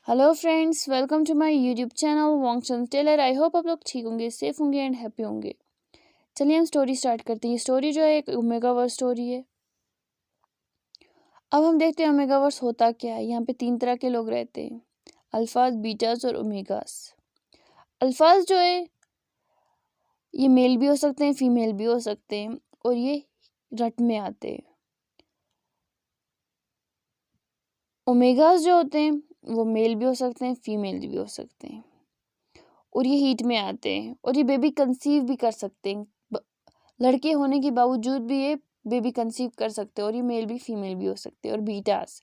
Hello friends, welcome to my YouTube channel Wangchand tailor. I hope आप लोग ठीक होंगे, सेफ होंगे एंड हैप्पी होंगे। चलिए हम स्टोरी स्टार्ट करते हैं। स्टोरी जो है एक ओमेगावर्स स्टोरी है। अब हम देखते हैं ओमेगावर्स होता क्या है। यहाँ पे 3 तरह के लोग रहते हैं, अल्फाज, बीटास और ओमेगास। अल्फाज जो है ये मेल भी हो सकते हैं, फीमेल भी हो सकते हैं और ये रट में आते हैं। ओमेगास जो होते हैं वो मेल भी हो सकते हैं, फीमेल भी हो सकते हैं और ये हीट में आते हैं और ये बेबी कंसीव भी कर सकते हैं। लड़के होने के बावजूद भी ये बेबी कंसीव कर सकते हैं और ये मेल भी फीमेल भी हो सकते हैं। और बीटास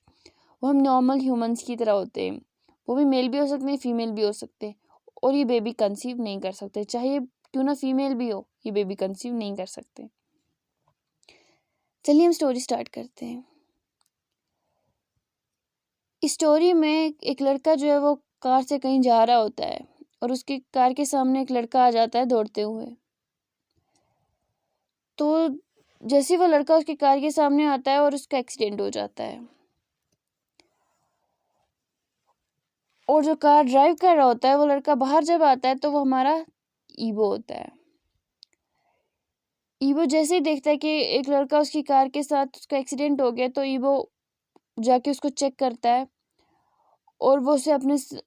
वो हम नॉर्मल ह्यूमंस की तरह होते हैं, वो भी मेल भी हो सकते हैं, फीमेल भी हो सकते हैं और ये बेबी कंसीव नहीं कर सकते। चाहे ये क्यों ना फीमेल भी हो, ये बेबी कंसीव नहीं कर सकते। चलिए हम स्टोरी स्टार्ट करते हैं। इस स्टोरी में एक लड़का जो है वो कार से कहीं जा रहा होता है और उसकी कार के सामने एक लड़का आ जाता है दौड़ते हुए। तो जैसे वो लड़का उसकी कार के सामने आता है और उसका एक्सीडेंट हो जाता है और जो कार ड्राइव कर रहा होता है वो लड़का बाहर जब आता है तो वो हमारा ईवो होता है। ईवो जैसे ही देखता है कि एक लड़का उसकी कार के साथ उसका एक्सीडेंट हो गया तो ईवो जाके उसको चेक करता है और वो उसे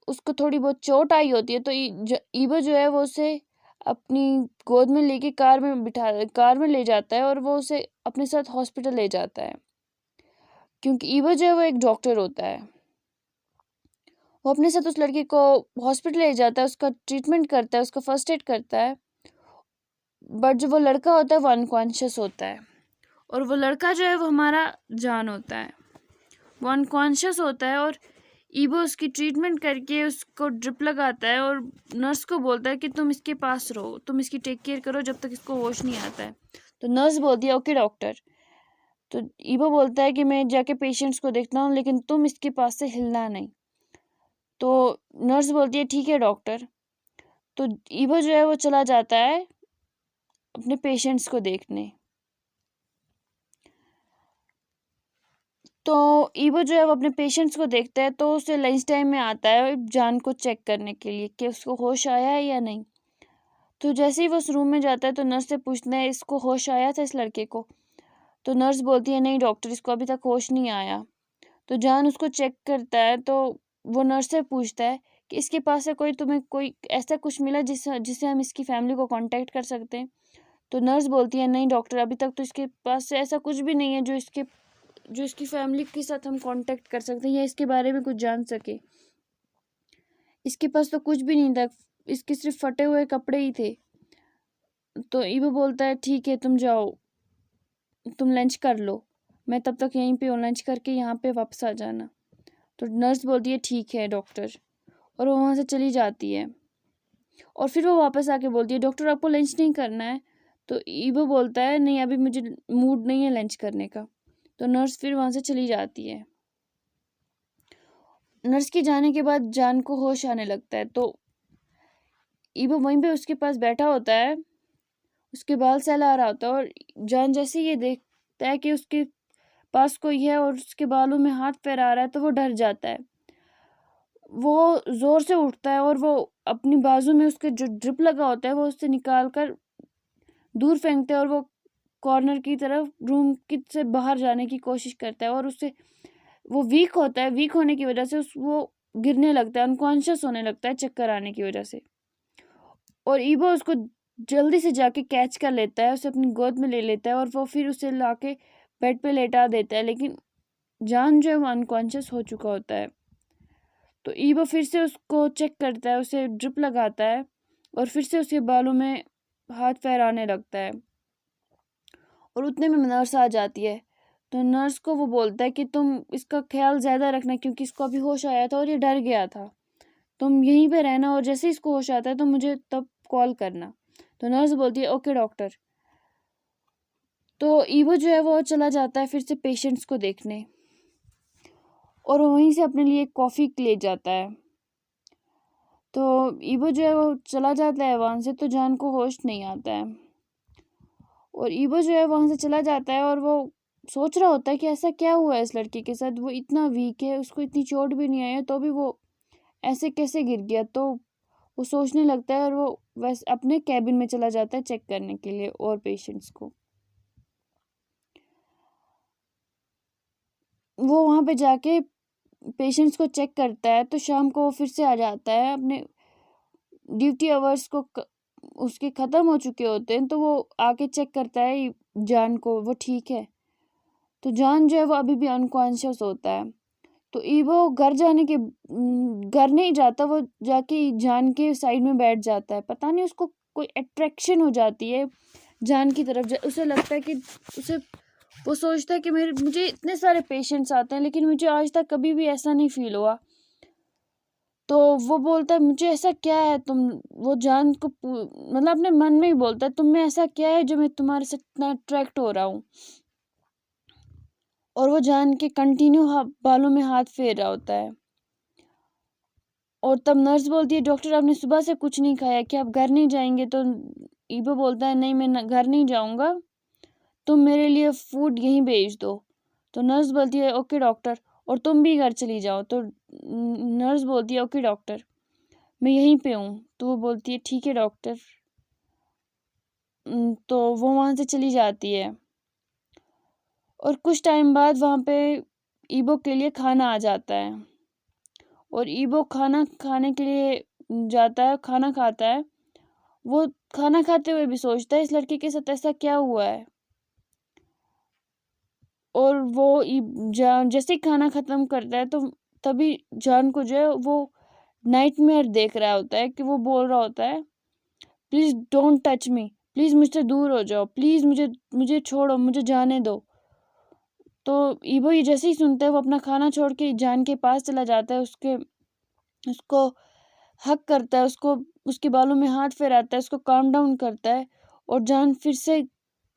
उसको थोड़ी बहुत चोट आई होती है तो ईवो जो है वो उसे अपनी गोद में लेके कार में ले जाता है और वो उसे अपने साथ हॉस्पिटल ले जाता है, क्योंकि ईवो जो है वो एक डॉक्टर होता है। वो अपने साथ उस लड़के को हॉस्पिटल ले जाता है, उसका ट्रीटमेंट करता है, उसका फर्स्ट एड करता है। बट जो वो लड़का होता है वो अनकॉन्शियस होता है और वो लड़का जो है वो हमारा जान होता है। वो अनकॉन्शियस होता है और ईवो उसकी ट्रीटमेंट करके उसको ड्रिप लगाता है और नर्स को बोलता है कि तुम इसके पास रहो, तुम इसकी टेक केयर करो जब तक इसको होश नहीं आता है। तो नर्स बोलती है ओके डॉक्टर। तो ईवो बोलता है कि मैं जाके पेशेंट्स को देखता हूँ लेकिन तुम इसके पास से हिलना नहीं। तो नर्स बोलती है ठीक है डॉक्टर। तो ईवो जो है वो चला जाता है अपने पेशेंट्स को देखने। तो ईवो जो है वो अपने पेशेंट्स को देखता है तो उसे लंच टाइम में आता है जान को चेक करने के लिए कि उसको होश आया है या नहीं। तो जैसे ही वो उस रूम में जाता है तो नर्स से पूछना है इसको होश आया था इस लड़के को। तो नर्स बोलती है नहीं डॉक्टर, इसको अभी तक होश नहीं आया। तो जान उसको चेक करता है तो वो नर्स से पूछता है कि इसके पास से तुम्हें कोई ऐसा कुछ मिला जिससे हम इसकी फैमिली को कांटेक्ट कर सकते हैं। तो नर्स बोलती है नहीं डॉक्टर, अभी तक तो इसके पास से ऐसा कुछ भी नहीं है जो इसकी फैमिली के साथ हम कांटेक्ट कर सकते हैं या इसके बारे में कुछ जान सके। इसके पास तो कुछ भी नहीं था, इसके सिर्फ फटे हुए कपड़े ही थे। तो ईवो बोलता है ठीक है तुम जाओ, तुम लंच कर लो, मैं तब तक यहीं पे हूँ, लंच करके यहाँ पे वापस आ जाना। तो नर्स बोलती है ठीक है डॉक्टर और वो वहाँ से चली जाती है। और फिर वो वापस आके बोलती है डॉक्टर आपको लंच नहीं करना है। तो ईवो बोलता है नहीं अभी मुझे मूड नहीं है लंच करने का। तो नर्स फिर वहाँ से चली जाती है। नर्स के जाने के बाद जान को होश आने लगता है तो ईवो वहीं पे उसके पास बैठा होता है, उसके बाल सहला रहा होता है और जान जैसे ही ये देखता है कि उसके पास कोई है और उसके बालों में हाथ फहरा रहा है तो वो डर जाता है। वो जोर से उठता है और वो अपनी बाजू में उसके जो ड्रिप लगा होता है वो उससे निकाल कर दूर फेंकता है और वो कॉर्नर की तरफ रूम की से बाहर जाने की कोशिश करता है और उससे वो वीक होता है। वीक होने की वजह से वो गिरने लगता है, अनकॉन्शियस होने लगता है चक्कर आने की वजह से। और ईवो उसको जल्दी से जाके कैच कर लेता है, उसे अपनी गोद में ले लेता है और वो फिर उसे लाके बेड पे लेटा देता है। लेकिन जान जो है वो अनकॉन्शियस हो चुका होता है। तो ईवो फिर से उसको चेक करता है, उसे ड्रिप लगाता है और फिर से उसके बालों में हाथ फहराने लगता है। और उतने में नर्स आ जाती है। तो नर्स को वो बोलता है कि तुम इसका ख्याल ज़्यादा रखना क्योंकि इसको अभी होश आया था और ये डर गया था। तुम यहीं पे रहना और जैसे इसको होश आता है तो मुझे तब कॉल करना। तो नर्स बोलती है ओके डॉक्टर। तो ईवो जो है वो चला जाता है फिर से पेशेंट्स को देखने और वहीं से अपने लिए कॉफ़ी ले जाता है। तो ईवो जो है वो चला जाता है वहाँ से तो जान को होश नहीं आता है और ईवो जो है वहाँ से चला जाता है और वो सोच रहा होता है कि ऐसा क्या हुआ है इस लड़के के साथ, वो इतना वीक है, उसको इतनी चोट भी नहीं आई है तो भी वो ऐसे कैसे गिर गया। तो वो सोचने लगता है और वो वैसे अपने कैबिन में चला जाता है चेक करने के लिए और पेशेंट्स को। वो वहाँ पे जाके पेशेंट्स को चेक करता है, तो शाम को वो फिर से आ जाता है अपने ड्यूटी आवर्स को उसके ख़त्म हो चुके होते हैं, तो वो आके चेक करता है जान को, वो ठीक है। तो जान जो है वो अभी भी अनकॉन्शियस होता है। तो ईवो घर घर नहीं जाता, वो जाके जान के साइड में बैठ जाता है। पता नहीं उसको कोई अट्रैक्शन हो जाती है जान की तरफ। उसे लगता है कि उसे वो सोचता है कि मुझे इतने सारे पेशेंट्स आते हैं लेकिन मुझे आज तक कभी भी ऐसा नहीं फील हुआ। तो वो बोलता है मुझे ऐसा क्या है वो जान को मतलब अपने मन में ही बोलता है तुम में ऐसा क्या है जो मैं तुम्हारे से इतना अट्रैक्ट हो रहा हूँ। और वो जान के कंटिन्यू बालों में हाथ फेर रहा होता है। और तब नर्स बोलती है डॉक्टर आपने सुबह से कुछ नहीं खाया, क्या आप घर नहीं जाएंगे। तो ईबो बोलता है नहीं मैं घर नहीं जाऊंगा, तुम मेरे लिए फूड यहीं भेज दो। तो नर्स बोलती है ओके डॉक्टर, और तुम भी घर चली जाओ। तो नर्स बोलती है ओके डॉक्टर मैं यहीं पे हूँ। तो वो बोलती है ठीक है डॉक्टर। तो वो वहाँ से चली जाती है। और कुछ टाइम बाद वहाँ पे ईबो के लिए खाना आ जाता है और ईबो खाना खाने के लिए जाता है, खाना खाता है। वो खाना खाते हुए भी सोचता है इस लड़के के साथ ऐसा क्या हुआ है। और वो जैसे ही खाना खत्म करता है तो तभी जान को जो है वो नाइटमेयर देख रहा होता है कि वो बोल रहा होता है please don't touch me, please मुझसे दूर हो जाओ, प्लीज मुझे मुझे छोड़ो, मुझे जाने दो। तो ईबो ये जैसे ही सुनता है वो अपना खाना छोड़ के जान के पास चला जाता है, उसको हक करता है, उसको उसके बालों में हाथ फेराता है, उसको काम डाउन करता है। और जान फिर से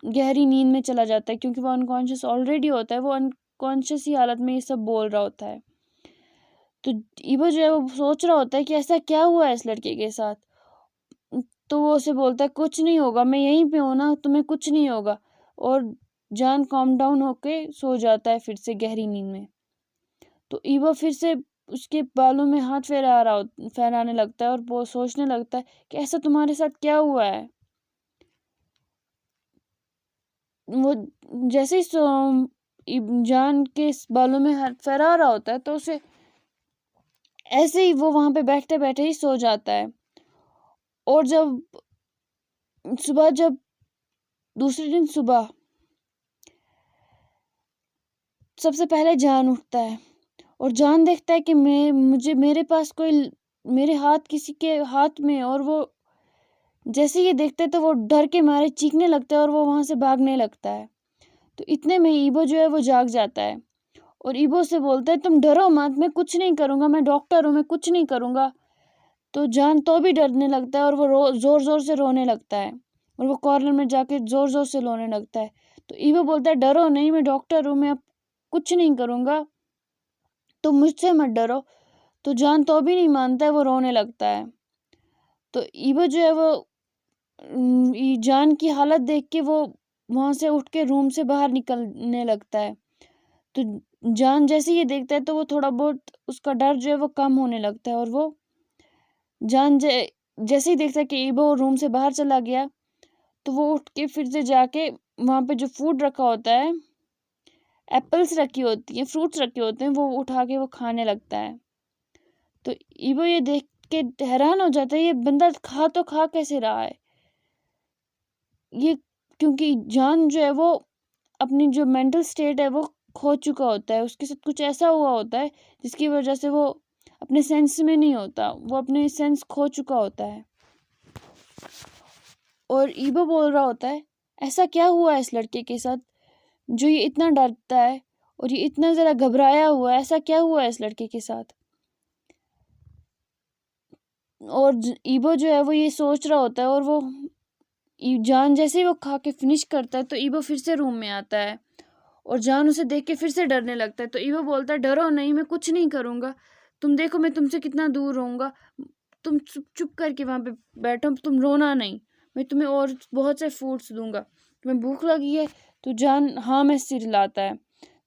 गहरी नींद में चला जाता है क्योंकि वो अनकॉन्शियस ऑलरेडी होता है। वो अनकॉन्शियस ही हालत में ये सब बोल रहा होता है। तो ईबो जो है वो सोच रहा होता है कि ऐसा क्या हुआ है इस लड़के के साथ। तो वो उसे बोलता है कुछ नहीं होगा, मैं यहीं पे हूँ ना, तुम्हें कुछ नहीं होगा। और जान कॉम डाउन होके सो जाता है फिर से गहरी नींद में। तो ईबो फिर से उसके बालों में हाथ फहराने लगता है और वो सोचने लगता है कि ऐसा तुम्हारे साथ क्या हुआ है। वो जैसे ही जान के बालों में हाथ फहरा रहा होता है तो उसे ऐसे ही वो वहां पे बैठते बैठे ही सो जाता है। और जब दूसरे दिन सुबह सबसे पहले जान उठता है और जान देखता है कि मेरे पास मेरे हाथ किसी के हाथ में। और वो जैसे ये देखते हैं तो वो डर के मारे चीखने लगता है और वो वहां से भागने लगता है। तो इतने में ईबो जो है वो जाग जाता है और ईबो से बोलता है तुम डरो मत, मैं कुछ नहीं करूंगा, मैं डॉक्टर हूँ, मैं कुछ नहीं करूंगा। तो जान तो भी डरने लगता है और वो जोर जोर से रोने लगता है और वो कॉर्नर में जाके जोर जोर से रोने लगता है। तो ईबो बोलता है डरो नहीं, मैं डॉक्टर हूँ, मैं अब कुछ नहीं करूंगा, तुम मुझसे मत डरो। तो जान तो भी नहीं मानता है, वो रोने लगता है। तो ईबो जो है वो जान की हालत देख के वो वहां से उठ के रूम से बाहर निकलने लगता है। तो जान जैसे ये देखता है तो वो थोड़ा बहुत उसका डर जो है वो कम होने लगता है। और वो जान जैसे ही देखता है कि ईबो रूम से बाहर चला गया तो वो उठ के फिर से जाके वहां पे जो फूड रखा होता है, एप्पल्स रखी होती है, फ्रूट्स रखे होते हैं, वो उठा के वो खाने लगता है। तो ईबो ये देख के हैरान हो जाता है ये बंदा खा तो खा कैसे रहा है ये। क्योंकि जान जो है वो अपनी जो मेंटल स्टेट है वो खो चुका होता है, उसके साथ कुछ ऐसा हुआ होता है जिसकी वजह से वो अपने सेंस में नहीं होता, वो अपने सेंस खो चुका होता है। और ईबो बोल रहा होता है ऐसा क्या हुआ है इस लड़के के साथ जो ये इतना डरता है और ये इतना ज़रा घबराया हुआ है, ऐसा क्या हुआ है इस लड़के के साथ। और ईबो जो है वो ये सोच रहा होता है और वो जान जैसे ही वो खा के फिनिश करता है तो ईबो फिर से रूम में आता है और जान उसे देख के फिर से डरने लगता है। तो ईबो बोलता है डरो नहीं, मैं कुछ नहीं करूँगा, तुम देखो मैं तुमसे कितना दूर रहूँगा, तुम चुप चुप करके वहाँ पे बैठो, तुम रोना नहीं, मैं तुम्हें और बहुत से फूड्स दूंगा, तुम्हें भूख लगी है। तो जान हाँ में सिर हिलाता है।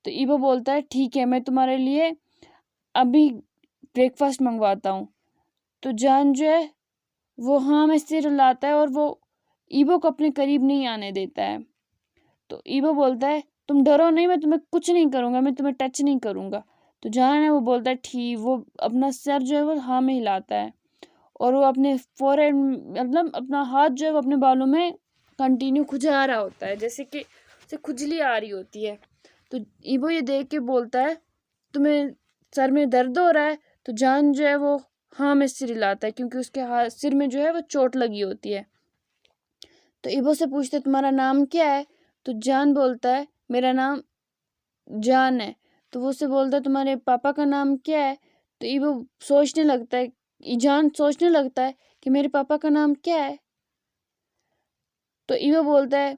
तो ईबो बोलता है ठीक है मैं तुम्हारे लिए अभी ब्रेकफास्ट मंगवाता हूँ। तो जान जो है वो हाँ में सिर हिलाता है और वो ईबो को अपने करीब नहीं आने देता है। तो ईबो बोलता है तुम डरो नहीं, मैं तुम्हें कुछ नहीं करूँगा, मैं तुम्हें टच नहीं करूँगा। तो जान है वो बोलता है ठीक। वो अपना सर जो है वो हाँ में हिलाता है और वो अपने फोrehead मतलब अपना हाथ जो है वो अपने बालों में कंटिन्यू खुजा रहा होता है, जैसे कि उसे खुजली आ रही होती है। तो ईबो ये देख के बोलता है तुम्हें सर में दर्द हो रहा है। तो जान जो है वो हाँ में सिर हिलाता है क्योंकि उसके हाथ सिर में जो है वो चोट लगी होती है। तो ईबो से पूछते तुम्हारा नाम क्या है। तो जान बोलता है मेरा नाम जान है। तो वो उससे बोलता है तुम्हारे पापा का नाम क्या है। तो ईबो सोचने लगता है, जान सोचने लगता है कि मेरे पापा का नाम क्या है। तो ईबो बोलता है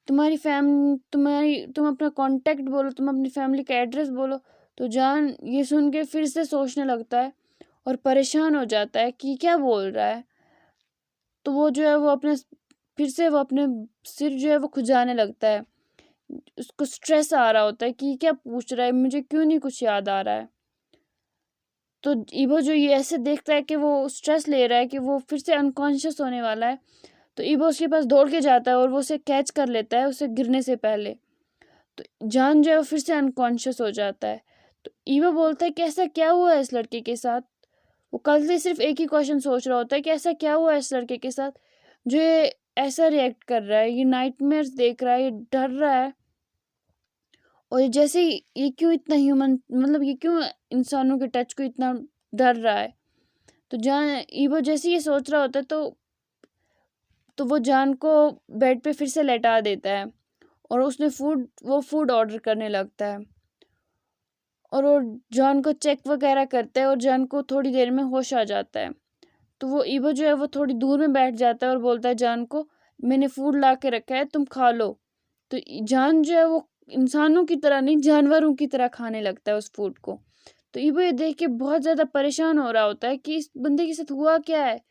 तुम अपना कांटेक्ट बोलो, तुम अपनी फैमिली का एड्रेस बोलो। तो जान ये सुन के फिर से सोचने लगता है और परेशान हो जाता है कि क्या बोल रहा है। तो वो जो है वो अपने सिर जो है वो खुजाने लगता है। उसको स्ट्रेस आ रहा होता है कि क्या पूछ रहा है, मुझे क्यों नहीं कुछ याद आ रहा है। तो ईबो जो ये ऐसे देखता है कि वो स्ट्रेस ले रहा है कि वो फिर से अनकॉन्शियस होने वाला है। तो ईबो उसके पास दौड़ के जाता है और वो उसे कैच कर लेता है उसे गिरने से पहले। तो जान जो है वो फिर से अनकॉन्शियस हो जाता है। तो ईबो बोलता है कि ऐसा क्या हुआ है इस लड़के के साथ। वो कल से सिर्फ एक ही क्वेश्चन सोच रहा होता है कि ऐसा क्या हुआ है इस लड़के के साथ जो ये ऐसा रिएक्ट कर रहा है, ये नाइटमेयर्स देख रहा है, ये डर रहा है। और जैसे ये क्यों इतना ह्यूमन, मतलब ये क्यों इंसानों के टच को इतना डर रहा है। तो जान ईबो जैसे ये सोच रहा होता है तो वो जान को बेड पे फिर से लेटा देता है और वो फूड ऑर्डर करने लगता है और वो जॉन को चेक वगैरह करता है और जॉन को थोड़ी देर में होश आ जाता है। तो वो ईबो जो है वो थोड़ी दूर में बैठ जाता है और बोलता है जॉन को मैंने फूड ला के रखा है, तुम खा लो। तो जॉन जो है वो इंसानों की तरह नहीं जानवरों की तरह खाने लगता है उस फूड को। तो ईबो ये देख के बहुत ज़्यादा परेशान हो रहा होता है कि इस बंदे के साथ हुआ क्या है,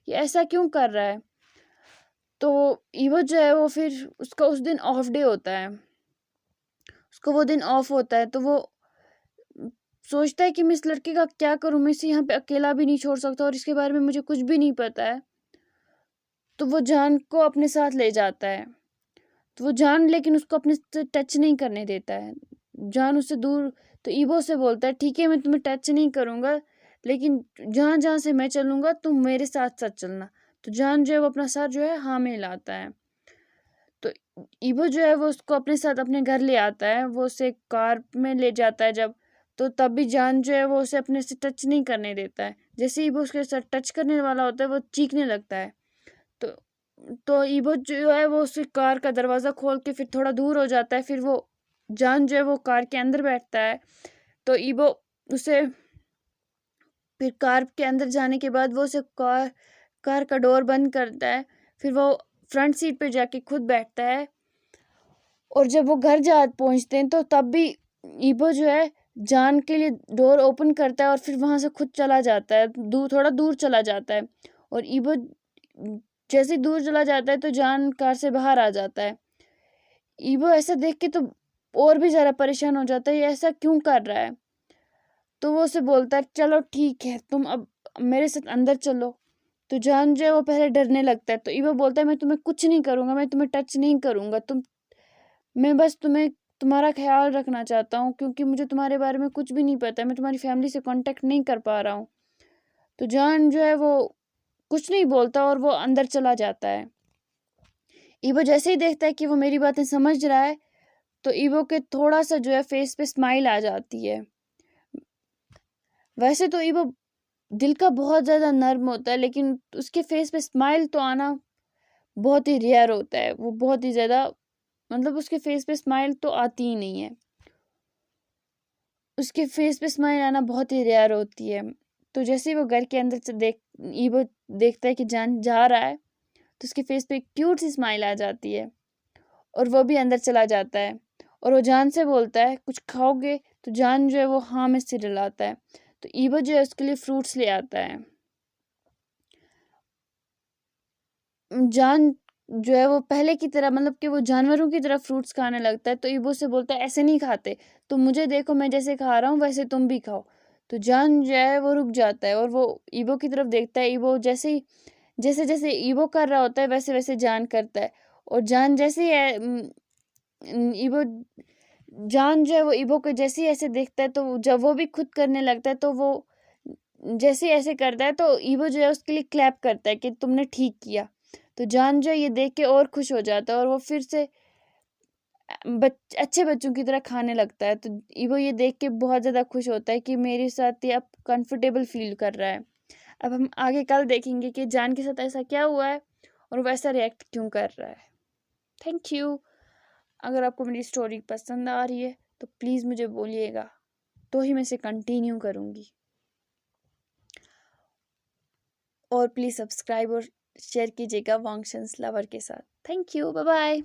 ये ऐसा क्यों कर रहा है। तो ईबो जो है वो फिर उसका उस दिन ऑफ डे होता है, उसको वो दिन ऑफ होता है। तो वो सोचता है कि मैं इस लड़के का क्या करूं, मैं इसे यहाँ पे अकेला भी नहीं छोड़ सकता और इसके बारे में मुझे कुछ भी नहीं पता है। तो वो जान को अपने साथ ले जाता है। तो वो जान लेकिन उसको अपने से टच नहीं करने देता है, जान उससे दूर। तो ईबो से बोलता है ठीक है मैं तुम्हें टच नहीं करूंगा, लेकिन जहाँ जहाँ से मैं चलूंगा तुम मेरे साथ साथ चलना। तो जान जो है वो अपना सर जो है हाँ में हिलाता है। तो ईबो जो है वो उसको अपने साथ अपने घर ले आता है, वो उसे कार में ले जाता है जब। तो तब भी जान जो है वो उसे अपने से टच नहीं करने देता है। जैसे ही वो उसके साथ टच करने वाला होता है वो चीखने लगता है। तो ईबो जो है वो उस कार का दरवाज़ा खोल के फिर थोड़ा दूर हो जाता है। फिर वो जान जो है वो कार के अंदर बैठता है। तो ईबो उसे फिर कार के अंदर जाने के बाद वो उसे कार का डोर बंद करता है। फिर वो फ्रंट सीट पे जाके खुद बैठता है और जब वो घर जा पहुंचते हैं तो तब भी ईबो जो है जान के लिए डोर ओपन करता है और फिर वहां से खुद चला जाता है, थोड़ा दूर चला जाता है। और ईबो जैसे ही दूर चला जाता है तो जान कार से बाहर आ जाता है। ईबो ऐसा देख के तो और भी ज़्यादा परेशान हो जाता है, ये ऐसा क्यों कर रहा है। तो वो उसे बोलता है चलो ठीक है तुम अब मेरे साथ अंदर चलो। तो जान जो है वो पहले डरने लगता है। तो ईबो बोलता है मैं तुम्हें कुछ नहीं करूंगा, मैं तुम्हें टच नहीं करूंगा, मैं बस तुम्हारा ख्याल रखना चाहता हूँ क्योंकि मुझे तुम्हारे बारे में कुछ भी नहीं पता है, मैं तुम्हारी फैमिली से कांटेक्ट नहीं कर पा रहा हूँ। तो जान जो है वो कुछ नहीं बोलता और वो अंदर चला जाता है। ईबो जैसे ही देखता है कि वो मेरी बातें समझ रहा है तो ईबो के थोड़ा सा जो है फेस पे स्माइल आ जाती है। वैसे तो ईबो दिल का बहुत ज़्यादा नर्म होता है लेकिन उसके फेस पे स्माइल तो आना बहुत ही रेयर होता है। वो बहुत ही ज़्यादा मतलब उसके फेस पे स्माइल तो आती ही नहीं है, उसके फेस पे स्माइल आना बहुत ही रेयर होती है। तो जैसे ही वो घर के अंदर से ईबो देखता है कि जान जा रहा है तो उसके फेस पे एक क्यूट सी स्माइल आ जाती है और वो भी अंदर चला जाता है। और वो जान से बोलता है कुछ खाओगे। तो जान जो है वो हाँ में सिर हिलाता है। तो ईबो जो है उसके लिए फ्रूट्स ले आता है। जान जो है वो पहले की तरह मतलब कि वो जानवरों की तरह फ्रूट्स खाने लगता है। तो ईबो से बोलता है ऐसे नहीं खाते, तुम मुझे देखो मैं जैसे खा रहा हूँ वैसे तुम भी खाओ। तो जान जो है वो रुक जाता है और वो ईबो की तरफ देखता है। ईबो जैसे जैसे ईबो कर रहा होता है वैसे वैसे जान करता है। और जान जैसे ही ईबो जान जो है वो ईबो को जैसे ही ऐसे देखता है, तो जब वो भी खुद करने लगता है तो वो जैसे ही ऐसे करता है तो ईबो जो है उसके लिए क्लैप करता है कि तुमने ठीक किया। तो जान जो है ये देख के और खुश हो जाता है और वो फिर से अच्छे बच्चों की तरह खाने लगता है। तो ईबो ये देख के बहुत ज़्यादा खुश होता है कि मेरे साथ ये अब कंफर्टेबल फील कर रहा है। अब हम आगे कल देखेंगे कि जान के साथ ऐसा क्या हुआ है और वो ऐसा रिएक्ट क्यों कर रहा है। Thank you. अगर आपको मेरी स्टोरी पसंद आ रही है तो प्लीज़ मुझे बोलिएगा, तो ही मैं इसे कंटिन्यू करूँगी। और प्लीज़ सब्सक्राइब और शेयर कीजिएगा वांगशंस लवर के साथ। Thank you, bye bye.